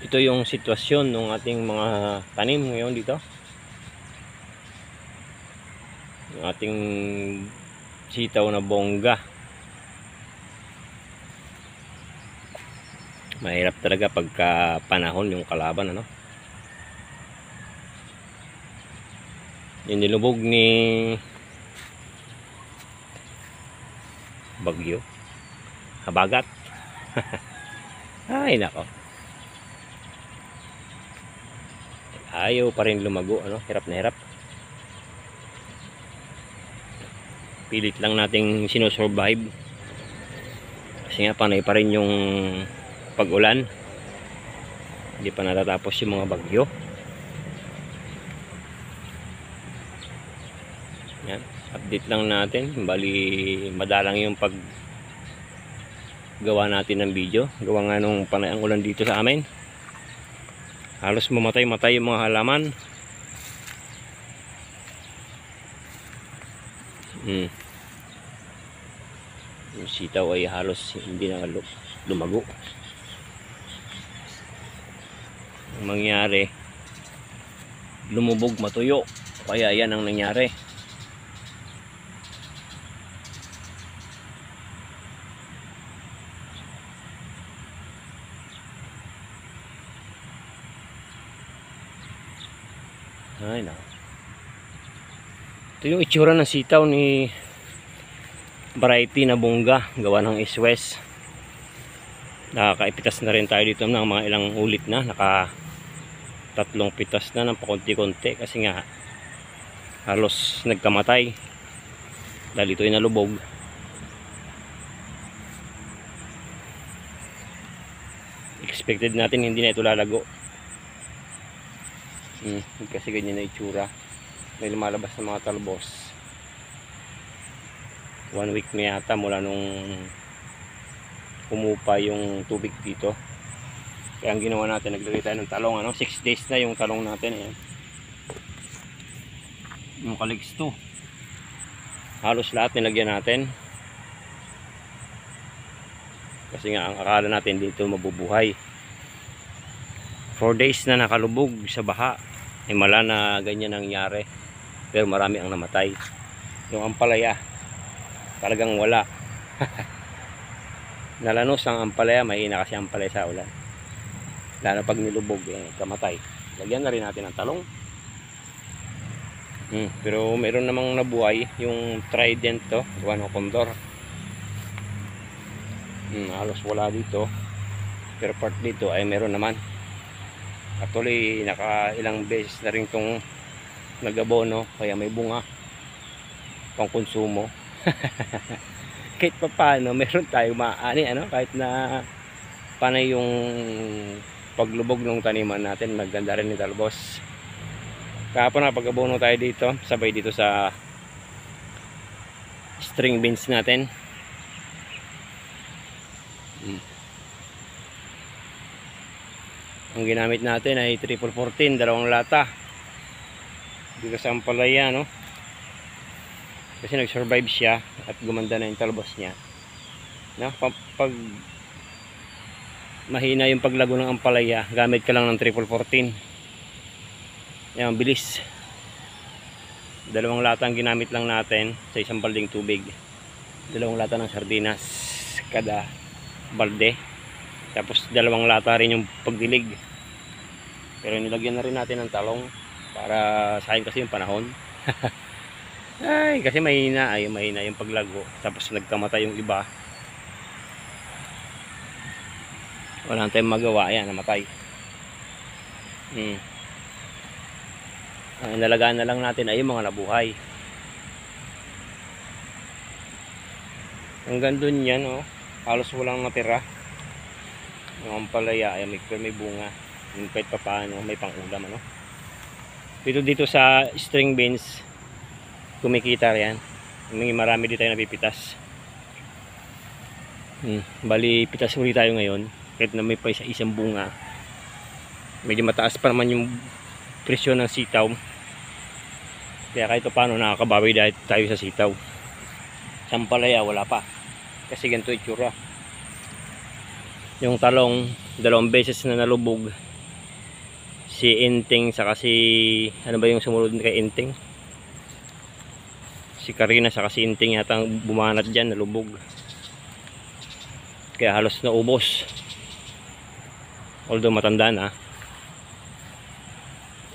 Ito yung sitwasyon ng ating mga tanim ngayon dito. Yung ating sitaw na bongga. Mahirap talaga pagka panahon yung kalaban, ano. Yung nilubog ni bagyo, habagat. Ay nako, ayaw pa rin lumago, ano. Hirap na hirap. Pilit lang nating sinusurvive kasi nga panay pa rin yung pag-ulan, hindi pa natatapos yung mga bagyo. Yan, update lang natin. Bali madalang yung pag gawa natin ng video. Gawa nga nung panay ang ulan dito sa amin, halos mamatay-matay yung mga halaman. Yung sitaw ay halos hindi na lumago. Ang mangyari, lumubog, matuyo. Kaya yan ang nangyari. Ay na. Ito yung itsura ng sitaw ni variety na bongga, gawa ng East West. Nakakaipitas na rin tayo dito ng mga ilang ulit na. Naka 3 pitas na ng pakunti-kunti kasi nga halos nagkamatay dahil ito ay nalubog. Expected natin hindi na ito lalago. Kasi ganyan na itsura. May lumalabas na mga talbos. 1 week na yata mula nung umupa yung tubig dito. Kaya ang ginawa natin, naglagay tayo ng talong, ano. 6 days na yung talong natin. Ayan. Yung kaligs to, halos lahat nilagyan natin. Kasi nga ang akala natin dito mabubuhay. 4 days na nakalubog sa baha. Mala na ganyan nangyari. Pero marami ang namatay. Yung ampalaya talagang wala. Nalanos ang ampalaya, mahina kasi ampalaya sa ulan. Lalo pag nilubog, kamatay. Lagyan na rin natin ng talong. Pero meron namang nabuhay, yung trident to, guano condor. Halos wala dito. Pero part dito ay meron naman. Actually, naka ilang beses na rin itong nag-abono, kaya may bunga pang konsumo. Kahit pa paano, meron tayong maani, ano, kahit na panay yung paglubog ng taniman natin, maganda rin yung talbos. Kahapon na pag-abono tayo dito, sabay dito sa string beans natin. Ang ginamit natin ay 3-14, 2 lata dito sa ampalaya, no? Kasi nag-survive siya at gumanda na yung talbos niya, no? Pag mahina yung paglago ng ampalaya, gamit ka lang ng 3-14. Yan, bilis. 2 lata ang ginamit lang natin sa isang balding tubig. 2 lata ng sardinas kada balde. Tapos 2 lata rin yung pagdilig. Pero nilagyan na rin natin ng talong para sayang kasi yung panahon. Ay, kasi mahina yung paglago. Tapos nagkamatay yung iba. Wala tayong magawa. Ayan, namatay. Ang nalagaan na lang natin ay yung mga nabuhay. Hanggang dun yan, oh. Halos walang natira. Yung ampalaya ay may bunga. Yung kahit pa paano, may pang-ulam, ano. Dito sa string beans, kumikita yan. May marami dito tayo napipitas. Bali, pitas ulit tayo ngayon. Kahit na may pa isang bunga. Medyo mataas pa naman yung presyo ng sitaw. Kaya kahit paano nakakabawi dahil tayo sa sitaw. Sa ampalaya, wala pa. Kasi ganito itsura. Yung talong, 2 beses na nalubog, Si Inting saka si ano ba yung sumunod kay Inting? Si Karina saka si Inting yata ang bumanat dyan, nalubog. Kaya halos naubos. Although matanda na.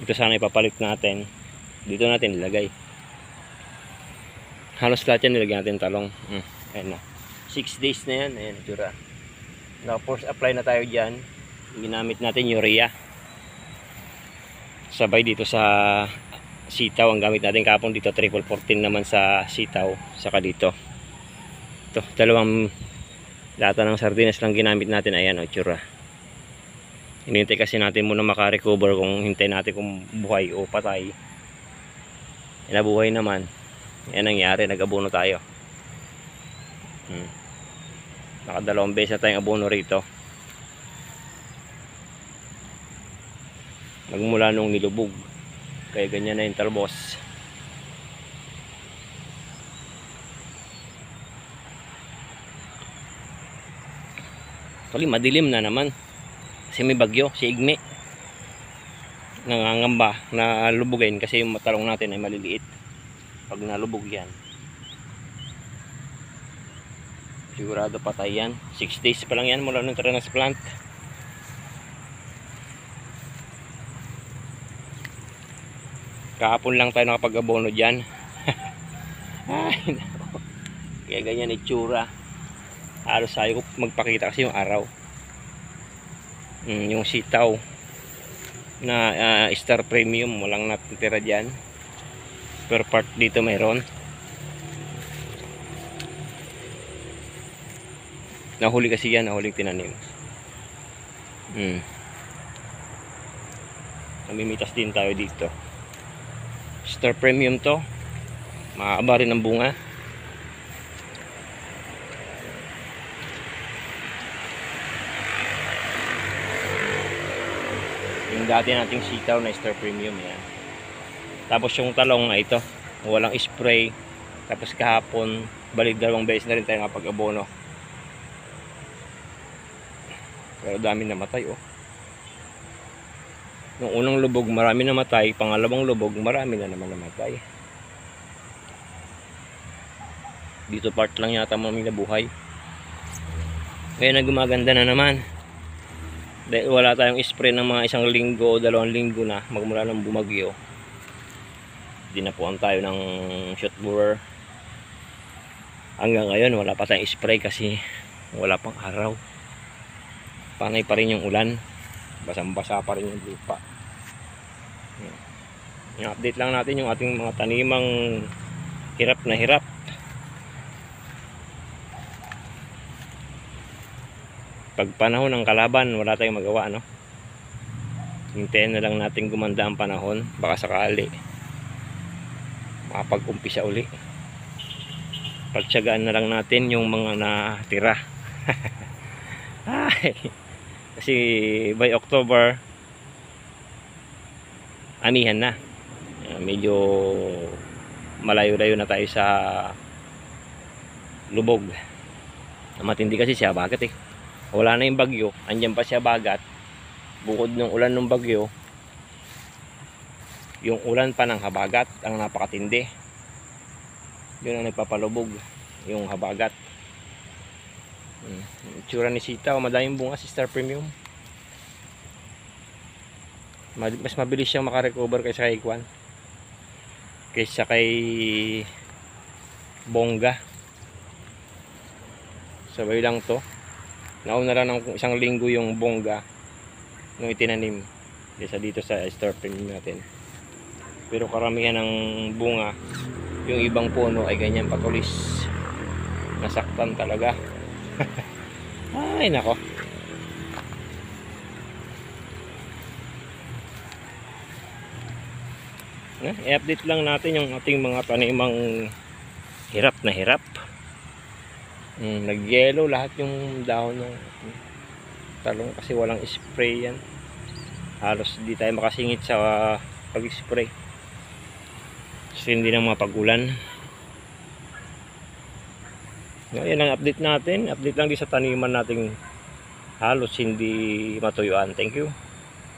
Ito sana ipapalit natin. Dito natin ilagay. Halos lahat yan nilagyan natin talong. Ayan na. 6 days na yan. Ayan, itsura. Tapos apply na tayo dyan. Ginamit natin urea. Sabay dito sa sitaw. Ang gamit natin kapon dito. 14 naman sa sitaw. Saka dito. Ito. Dalawang lata ng sardinas lang ginamit natin. Ayan o, itsura. Hinintay kasi natin muna makarecover kung hintay natin kung buhay o patay. Nabuhay naman. Yan nangyari, nag-abono tayo. Nakadalawang beses na tayong abono rito. Nagmula nung nilubog. Kaya ganyan na yung talbos. Actually, madilim na naman. Kasi may bagyo, si Igme. Nangangamba na lubugin kasi yung talong natin ay maliliit. Pag nalubog yan, sigurado patay yan. 6 days pa lang yan mula nung transplant. Kahapon lang tayo nakapag-abono dyan. Ay, kaya ganyan itsura. Halos ayaw ko magpakita kasi yung araw. Yung sitaw na Star Premium, walang natitira dyan. Per part dito mayroon. Nahuli kasi yan, nahuling tinanim. Namimitas din tayo dito. Star Premium to. Mahaba rin ang bunga. Yung dati nating sitaw na Star Premium yan. Tapos yung talong na ito, walang spray. Tapos kahapon, balik 2 beses na rin tayo nakapag-abono. Pero dami namatay oh. Nung unang lubog marami namatay, pangalawang lubog marami na naman namatay. Dito part lang yata marami nabuhay. Ngayon na gumaganda na naman. Dahil wala tayong spray ng mga 1 linggo o 2 linggo na magmula ng bumagyo. Dinapuan tayo ng shot blower. Hanggang ngayon wala pa tayong spray kasi wala pang araw. Panay pa rin yung ulan. Basang-basa pa rin yung lupa. I-update lang natin yung ating mga tanimang hirap na hirap. Pag panahon ng kalaban, wala tayong magawa, no? Hintayin na lang natin gumanda ang panahon. Baka sakali makapag-umpisa uli. Pagtsagaan na lang natin yung mga natira. Ay, kasi by October anihan na. Medyo malayo-layo na tayo sa lubog. Matindi kasi siya bagat eh. Wala na yung bagyo, andyan pa siya bagat. Bukod ng ulan ng bagyo, yung ulan pa ng habagat ang napakatindi. Yun ang nagpapalubog, yung habagat. Itsura ni sitaw, madaming bunga si Star Premium. Mas mabilis siyang makarecover kaysa kay Kwan, kaysa kay Bongga. Sabay lang to. Nauna lang ng 1 linggo yung Bongga nung itinanim kaysa dito sa Star Premium natin. Pero karamihan ng bunga, yung ibang puno ay ganyan patulis. Nasaktan talaga. Ay nako. I-update lang natin yung ating mga tanimang hirap na hirap. Nag-yellow lahat yung dahon ng talong kasi walang spray yan. Halos hindi tayo makasingit sa pag-spray kasi hindi na mapag-ulan. Yan ang update natin. Update lang din sa taniman nating halos hindi matuyuan. Thank you.